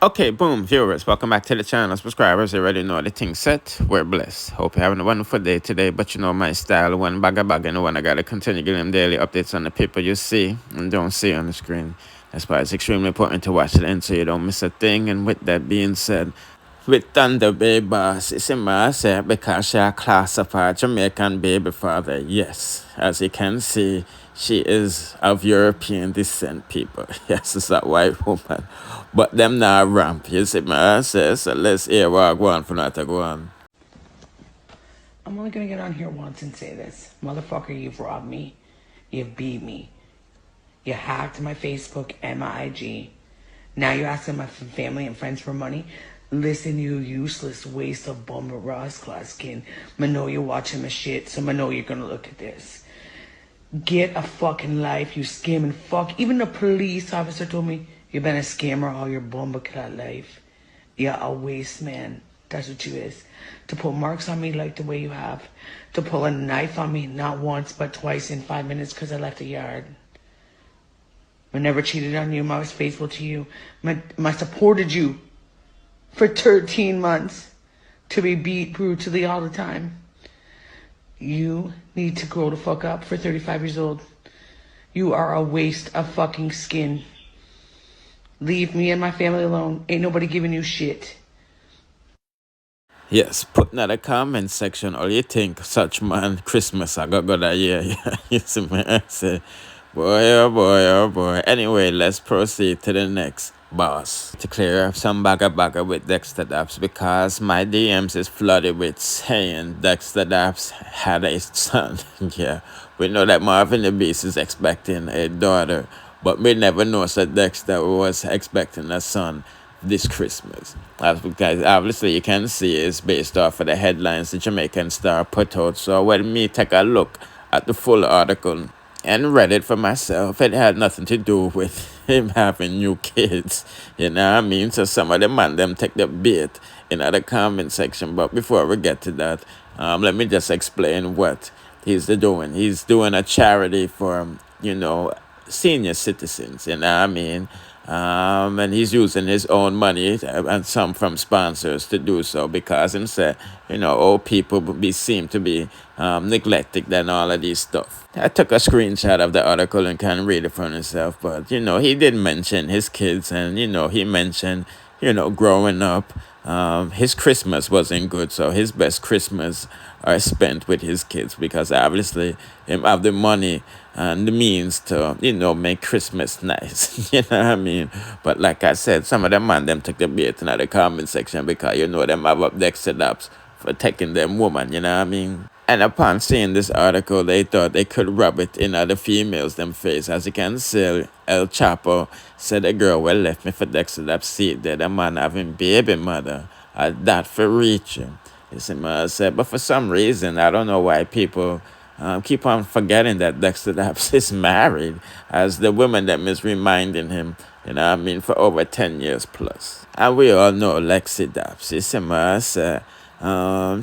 Okay, boom, viewers, welcome back to the channel. Subscribers, you already know the thing set. We're blessed. Hope you're having a wonderful day today. But you know my style, one bag and the one I gotta continue giving them daily updates on the people you see and don't see on the screen. That's why it's extremely important to watch the end so you don't miss a thing. And with that being said, with Thunder Bay Boss, it's in my set because she a classified Jamaican baby father. Yes, as you can see, she is of European descent, people. Yes, it's a white woman. But them not ramp, you see my set. So let's hear what I go on for not to go on. I'm only gonna get on here once and say this. Motherfucker, you've robbed me. You've beat me. You hacked my Facebook and my IG. Now you're asking my family and friends for money? Listen, you useless waste of bum Ross class skin. I know you're watching my shit, so I know you're gonna look at this. Get a fucking life, you scamming fuck. Even the police officer told me you've been a scammer all your bumbleclad life. You're a waste man. That's what you is. To put marks on me like the way you have. To pull a knife on me not once but twice in 5 minutes because I left the yard. I never cheated on you. I was faithful to you. I supported you for 13 months to be beat brutally all the time. You need to grow the fuck up for 35 years old. You are a waste of fucking skin. Leave me and my family alone. Ain't nobody giving you shit. Yes, put in the comment section all you think such man Christmas I got that year. You see me? I say, boy, oh boy, oh boy. Anyway, let's proceed to the next boss. To clear up some bagger with Dexta Daps because my DMs is flooded with saying Dexta Daps had a son. Yeah, we know that Marvin the Beast is expecting a daughter, but we never know that Dexter was expecting a son this Christmas. Because obviously you can see it's based off of the headlines the Jamaican Star put out. So when me take a look at the full article and read it for myself, it had nothing to do with him having new kids. You know what I mean? So some of the man them take the bait in the comment section. But before we get to that, let me just explain what he's doing. He's doing a charity for, senior citizens, you know what I mean? And he's using his own money and some from sponsors to do so because he said, old people seem to be neglected and all of these stuff. I took a screenshot of the article and can read it for himself, but, he did mention his kids and, he mentioned, growing up, his Christmas wasn't good, so his best Christmas are spent with his kids because obviously him have the money and the means to, make Christmas nice. You know what I mean? But like I said, some of them man them took the bait in the comment section because them have up Dexta Daps for taking them woman, you know what I mean? And upon seeing this article, they thought they could rub it in other females them face. As you can see, El Chapo said the girl well left me for Dexta Dap seat there. The man having baby mother. That for reaching. You see what I said? But for some reason, I don't know why people keep on forgetting that Dexta Daps is married, as the woman that is reminding him, you know what I mean, for over 10 years plus. And we all know Lexi Daps. You see what I said?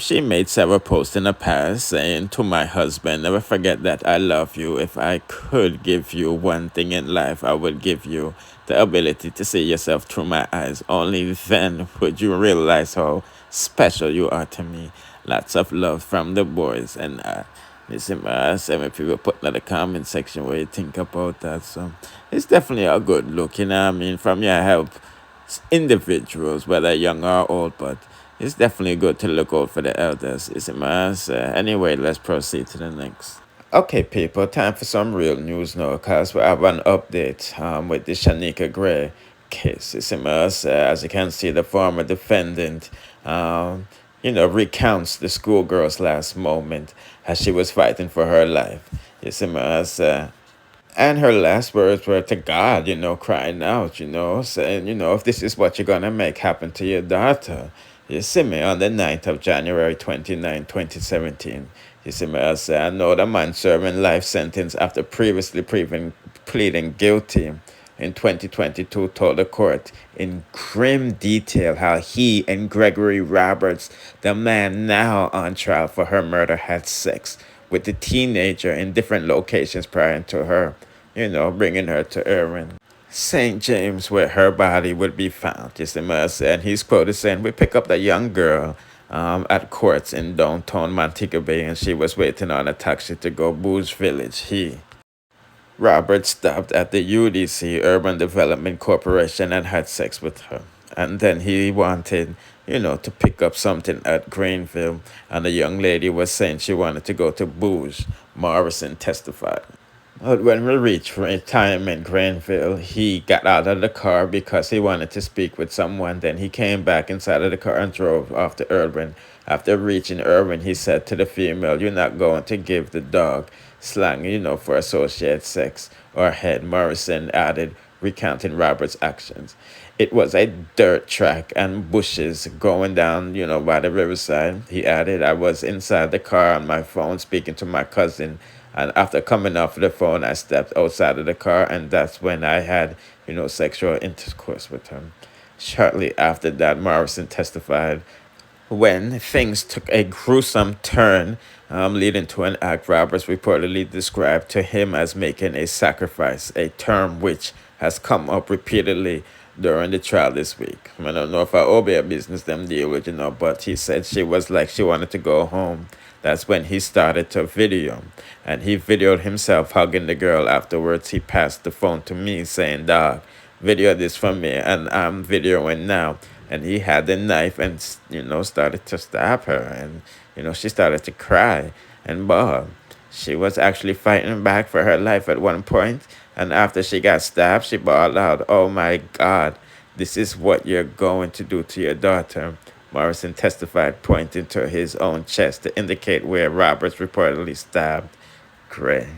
She made several posts in the past saying to my husband, never forget that I love you. If I could give you one thing in life, I would give you the ability to see yourself through my eyes. Only then would you realize how special you are to me. Lots of love from the boys. And listen, I said, when people put in the comment section what you think about that. So it's definitely a good look, you know what I mean, from your help individuals, whether young or old, but it's definitely good to look out for the elders. Anyway, let's proceed to the next. Okay, people, time for some real news now, because we have an update with the Shineka Gray case. As you can see, the former defendant, recounts the schoolgirl's last moment as she was fighting for her life. And her last words were to God, crying out, saying, if this is what you're going to make happen to your daughter. You see me, on the 9th of January 2017. You see me, I know the man serving life sentence after previously pleading guilty in 2022 told the court in grim detail how he and Gregory Roberts, the man now on trial for her murder, had sex with the teenager in different locations prior to her, bringing her to Irwin. St. James, where her body would be found. You see what I'm saying? He's quoted saying, "We pick up the young girl at courts in downtown Montego Bay, and she was waiting on a taxi to go Booze Village. Robert stopped at the UDC, Urban Development Corporation, and had sex with her. And then he wanted, to pick up something at Greenville, and the young lady was saying she wanted to go to Booze," Morrison testified. But when we reached retirement Granville, he got out of the car because he wanted to speak with someone. Then he came back inside of the car and drove off to Irwin. After reaching Irwin, he said to the female, "You're not going to give the dog," slang, for associate sex or head, Morrison added, recounting Robert's actions. "It was a dirt track and bushes going down, by the riverside," he added. "I was inside the car on my phone speaking to my cousin. And after coming off the phone, I stepped outside of the car, and that's when I had, sexual intercourse with him." Shortly after that, Morrison testified, when things took a gruesome turn, leading to an act Roberts reportedly described to him as making a sacrifice, a term which has come up repeatedly during the trial this week. I don't know if I obey a business them deal with, but he said she was like she wanted to go home. That's when he started to video. And he videoed himself hugging the girl. Afterwards, he passed the phone to me saying, "Dog, video this for me." And I'm videoing now. And he had the knife and, started to stab her. And, she started to cry and bawl. She was actually fighting back for her life at one point. And after she got stabbed, she bawled out, "Oh my God, this is what you're going to do to your daughter." Morrison testified, pointing to his own chest to indicate where Roberts reportedly stabbed Gray.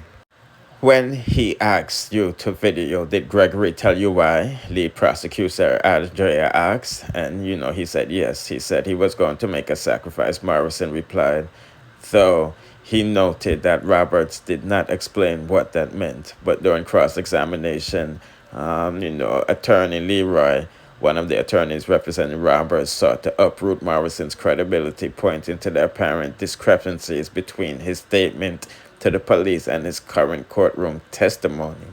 When he asked you to video, did Gregory tell you why? Lead prosecutor Andrea asked, and he said yes. He said he was going to make a sacrifice, Morrison replied, though he noted that Roberts did not explain what that meant. But during cross-examination, attorney Leroy, one of the attorneys representing Roberts, sought to uproot Morrison's credibility, pointing to the apparent discrepancies between his statement to the police and his current courtroom testimony.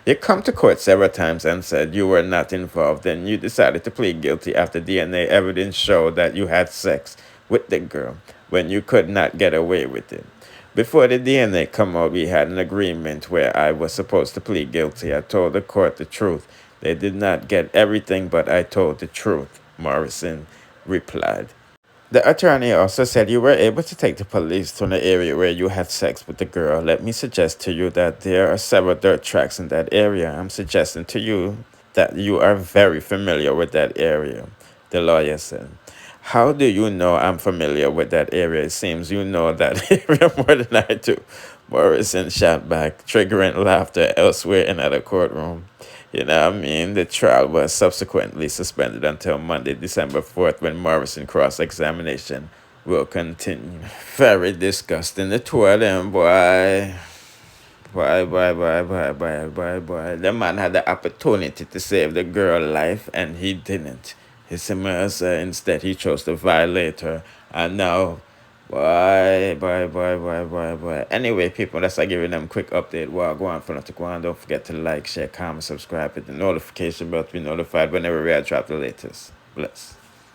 "You come to court several times and said you were not involved, and you decided to plead guilty after DNA evidence showed that you had sex with the girl when you could not get away with it. Before the DNA come out, we had an agreement where I was supposed to plead guilty. I told the court the truth. They did not get everything, but I told the truth," Morrison replied. The attorney also said you were able to take the police to the area where you had sex with the girl. "Let me suggest to you that there are several dirt tracks in that area. I'm suggesting to you that you are very familiar with that area," the lawyer said. "How do you know I'm familiar with that area? It seems you know that area more than I do," Morrison shot back, triggering laughter elsewhere in the courtroom. The trial was subsequently suspended until Monday, December 4th, when Morrison cross-examination will continue. Very disgusting. The two of them, boy. Boy. The man had the opportunity to save the girl's life, and he didn't. Instead, he chose to violate her. And now, boy. Anyway, people, that's I giving them a quick update. Well, go on for them to go on. Don't forget to like, share, comment, subscribe, hit the notification bell to be notified whenever we drop the latest. Bless.